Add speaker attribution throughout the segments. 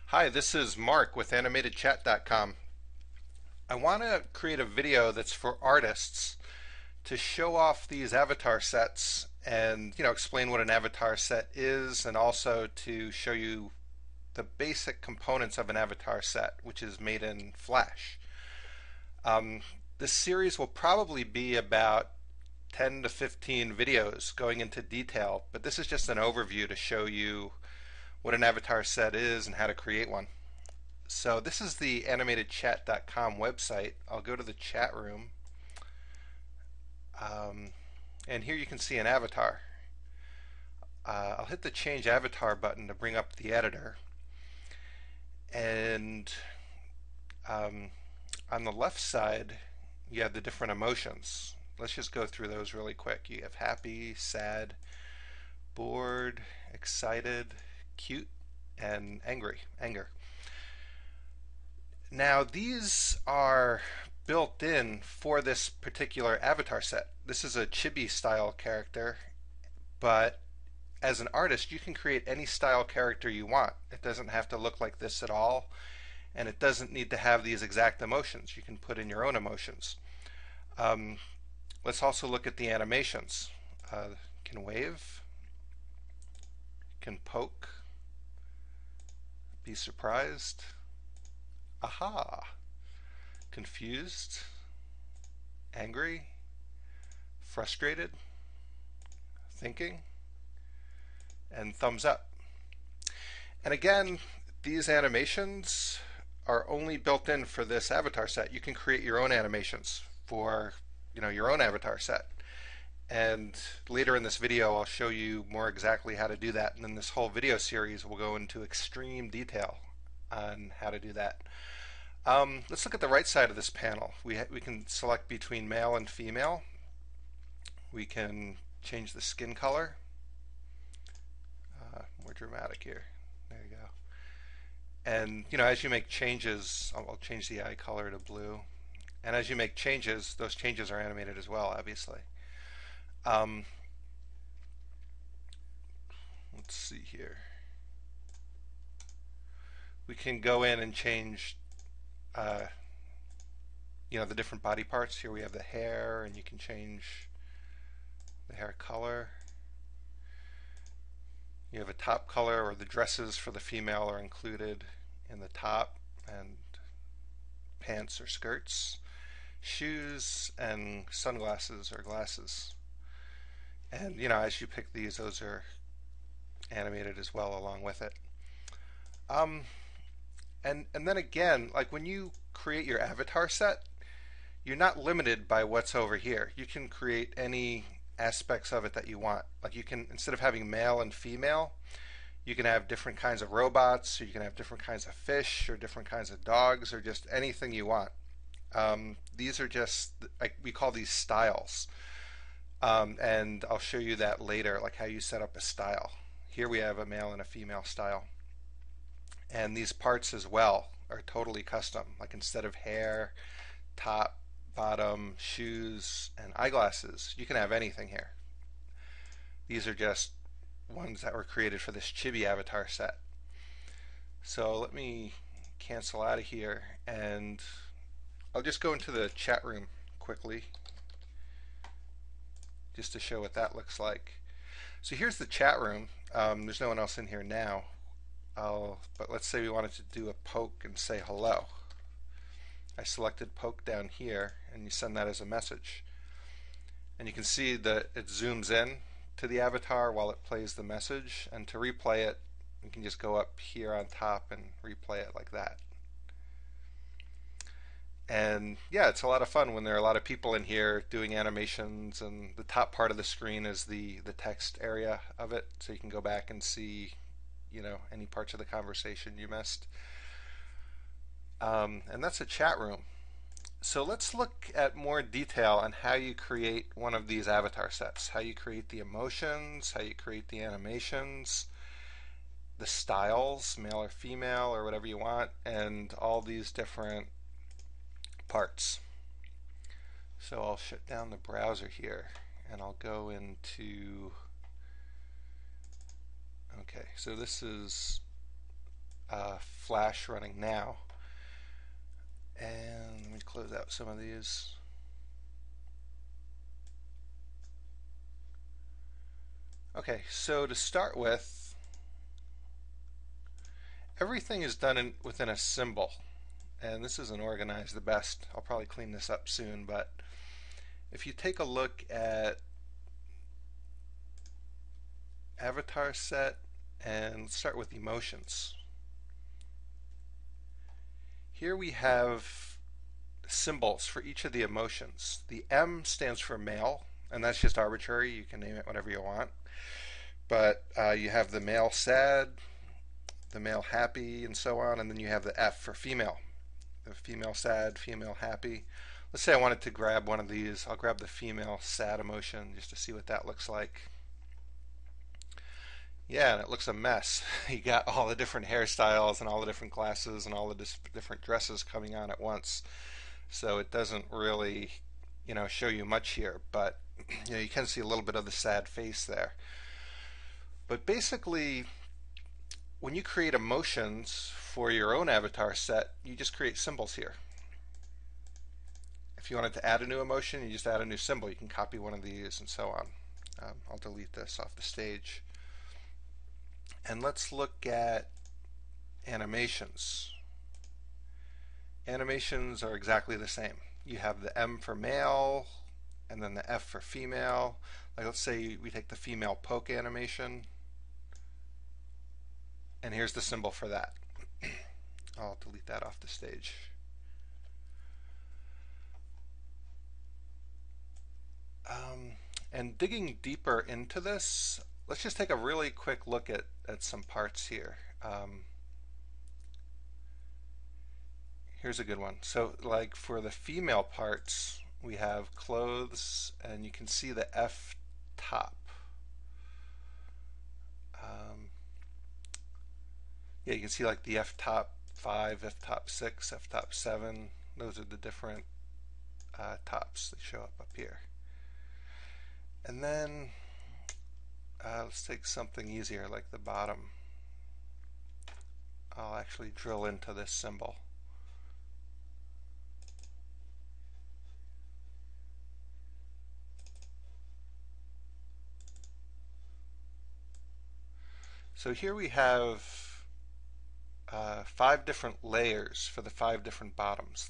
Speaker 1: Hi, this is Mark with animatedchat.com. I want to create a video that's for artists to show off these avatar sets and, explain what an avatar set is and also to show you the basic components of an avatar set, which is made in Flash. Um, this series will probably be about 10 to 15 videos going into detail, but this is just an overview to show you what an avatar set is and how to create one. So this is the animatedchat.com website. I'll go to the chat room, and here you can see an avatar. I'll hit the change avatar button to bring up the editor, and on the left side you have the different emotions. Let's just go through those really quick. You have happy, sad, bored, excited, cute, and anger. Now these are built in for this particular avatar set. This is a chibi style character, but as an artist you can create any style character you want. It doesn't have to look like this at all, and it doesn't need to have these exact emotions. You can put in your own emotions. Um, let's also look at the animations. Can wave, can poke, be surprised, aha, confused, angry, frustrated, thinking, and thumbs up. And again, these animations are only built in for this avatar set. You can create your own animations for your own avatar set. And later in this video I'll show you more exactly how to do that. And in this whole video series we'll go into extreme detail on how to do that. Let's look at the right side of this panel. We can select between male and female. We can change the skin color. More dramatic here. There you go. And as you make changes, I'll change the eye color to blue. And as you make changes, those changes are animated as well, obviously. Let's see here. We can go in and change the different body parts. Here we have the hair, and you can change the hair color. You have a top color, or the dresses for the female are included in the top, and pants or skirts, shoes, and sunglasses or glasses. And as you pick these, those are animated as well along with it. And then again, like when you create your avatar set, you're not limited by what's over here. You can create any aspects of it that you want. Like you can, instead of having male and female, you can have different kinds of robots, or you can have different kinds of fish, or different kinds of dogs, or just anything you want. These are just, like, we call these styles. And I'll show you that later, like how you set up a style. Here we have a male and a female style. And these parts as well are totally custom. Like instead of hair, top, bottom, shoes, and eyeglasses, you can have anything here. These are just ones that were created for this chibi avatar set. So let me cancel out of here, and I'll just go into the chat room quickly just to show what that looks like. So here's the chat room. There's no one else in here now. But let's say we wanted to do a poke and say hello. I selected poke down here, and you send that as a message. And you can see that it zooms in to the avatar while it plays the message. And to replay it, you can just go up here on top and replay it like that. And yeah, it's a lot of fun when there are a lot of people in here doing animations, and the top part of the screen is the text area of it, so you can go back and see any parts of the conversation you missed. And that's a chat room. So let's look at more detail on how you create one of these avatar sets, how you create the emotions, how you create the animations, the styles, male or female or whatever you want, and all these different parts. So I'll shut down the browser here, and I'll go into, okay, so this is Flash running now. And let me close out some of these. Okay, so to start with, everything is done within a symbol. And this isn't organized the best. I'll probably clean this up soon, but if you take a look at avatar set and start with emotions. Here we have symbols for each of the emotions. The M stands for male, and that's just arbitrary. You can name it whatever you want. But you have the male sad, the male happy, and so on, and then you have the F for female. The female sad, female happy. Let's say I wanted to grab one of these. I'll grab the female sad emotion just to see what that looks like. Yeah, and it looks a mess. You got all the different hairstyles and all the different glasses and all the different dresses coming on at once. So it doesn't really, show you much here, but you can see a little bit of the sad face there. But basically, when you create emotions for your own avatar set, you just create symbols here. If you wanted to add a new emotion, you just add a new symbol. You can copy one of these and so on. I'll delete this off the stage. And let's look at animations. Animations are exactly the same. You have the M for male, and then the F for female. Like, let's say we take the female poke animation, and here's the symbol for that. I'll delete that off the stage. And digging deeper into this, let's just take a really quick look at some parts here. Here's a good one. So like for the female parts, we have clothes, and you can see the F top. Yeah, you can see like the F top 5, F top 6, F top 7. Those are the different tops that show up here. And then let's take something easier like the bottom. I'll actually drill into this symbol. So here we have 5 different layers for the 5 different bottoms.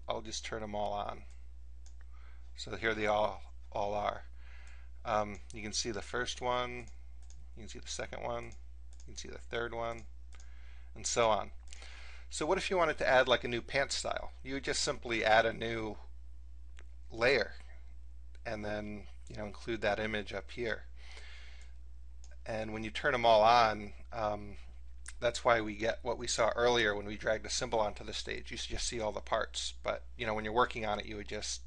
Speaker 1: I'll just turn them all on. So here they all are. You can see the first one, you can see the second one, you can see the third one, and so on. So what if you wanted to add like a new pants style? You would just simply add a new layer and then include that image up here. And when you turn them all on, that's why we get what we saw earlier when we dragged a symbol onto the stage. You just see all the parts, but when you're working on it, you would just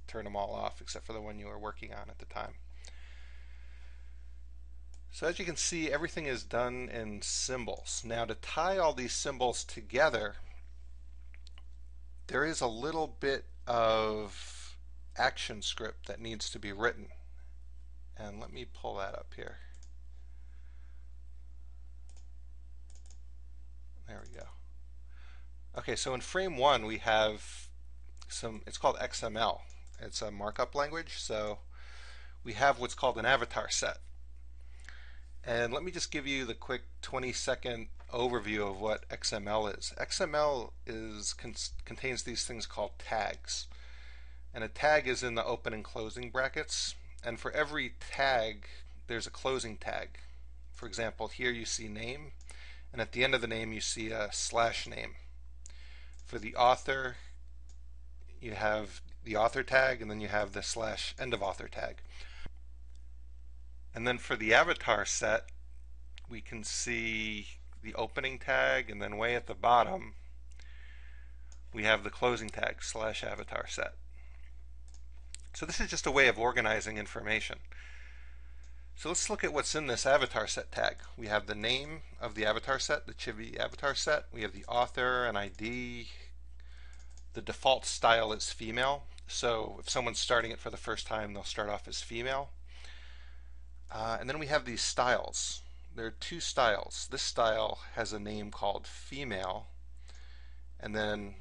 Speaker 1: turn them all off except for the one you were working on at the time. So as you can see, everything is done in symbols. Now to tie all these symbols together, there is a little bit of action script that needs to be written. And let me pull that up here. There we go. Okay, so in frame 1 we have it's called XML. It's a markup language, so we have what's called an avatar set. And let me just give you the quick 20-second overview of what XML is. XML contains these things called tags. And a tag is in the open and closing brackets. And for every tag, there's a closing tag. For example, here you see name, and at the end of the name you see a /name. For the author, you have the author tag, and then you have the /end of author tag. And then for the avatar set, we can see the opening tag, and then way at the bottom we have the closing tag /avatar set. So this is just a way of organizing information. So let's look at what's in this avatar set tag. We have the name of the avatar set, the Chibi avatar set. We have the author, an ID. The default style is female. So if someone's starting it for the first time, they'll start off as female. And then we have these styles. there are two styles. This style has a name called female, and then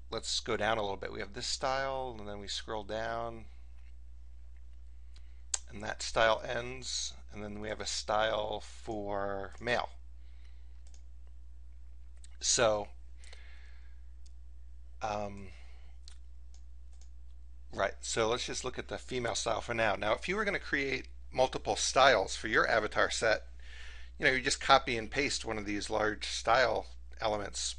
Speaker 1: let's go down a little bit. We have this style, and then we scroll down, and that style ends, and then we have a style for male. So, right, so let's just look at the female style for now. Now, if you were going to create multiple styles for your avatar set, you just copy and paste one of these large style elements,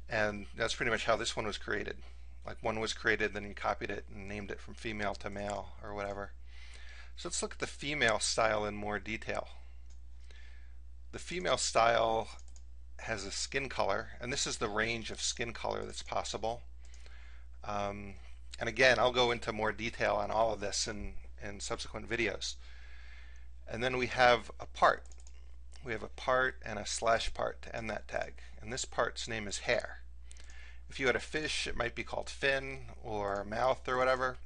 Speaker 1: and that's pretty much how this one was created. Like one was created, then you copied it and named it from female to male or whatever. So let's look at the female style in more detail. The female style has a skin color, and this is the range of skin color that's possible. And again, I'll go into more detail on all of this in subsequent videos. And then we have a part. We have a part and a slash part to end that tag. And this part's name is hair. If you had a fish, it might be called fin or mouth or whatever.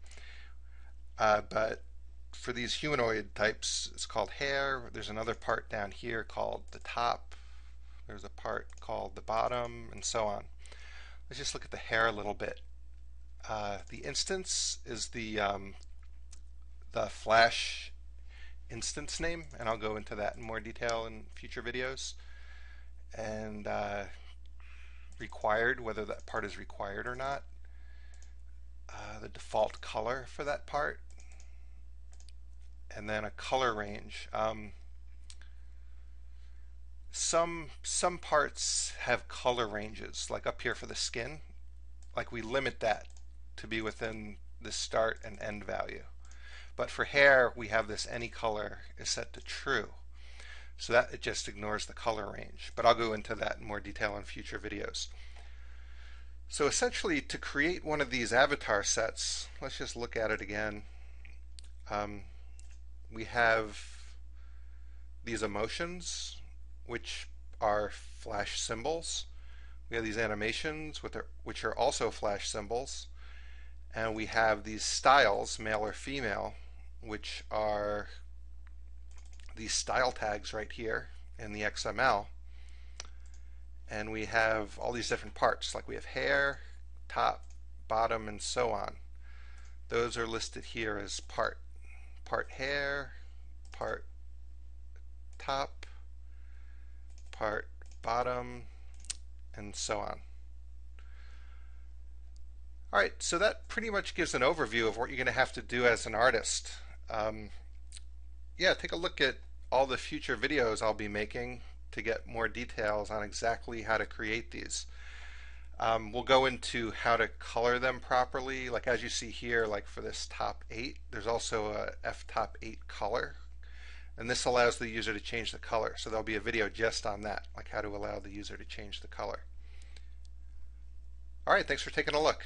Speaker 1: But for these humanoid types, it's called hair. There's another part down here called the top. There's a part called the bottom, and so on. Let's just look at the hair a little bit. The instance is the Flash instance name, and I'll go into that in more detail in future videos. And required, whether that part is required or not. The default color for that part. And then a color range. Some parts have color ranges, like up here for the skin. Like we limit that to be within the start and end value. But for hair, we have this any color is set to true. So that it just ignores the color range. But I'll go into that in more detail in future videos. So essentially, to create one of these avatar sets, let's just look at it again. We have these emotions, which are Flash symbols. We have these animations, which are also Flash symbols. And we have these styles, male or female, which are these style tags right here in the XML. And we have all these different parts, like we have hair, top, bottom, and so on. Those are listed here as part hair, part top, part bottom, and so on. Alright, so that pretty much gives an overview of what you're going to have to do as an artist. Yeah, take a look at all the future videos I'll be making to get more details on exactly how to create these. We'll go into how to color them properly. Like as you see here, like for this top 8, there's also a F-top 8 color. And this allows the user to change the color. So there'll be a video just on that, like how to allow the user to change the color. Alright, thanks for taking a look.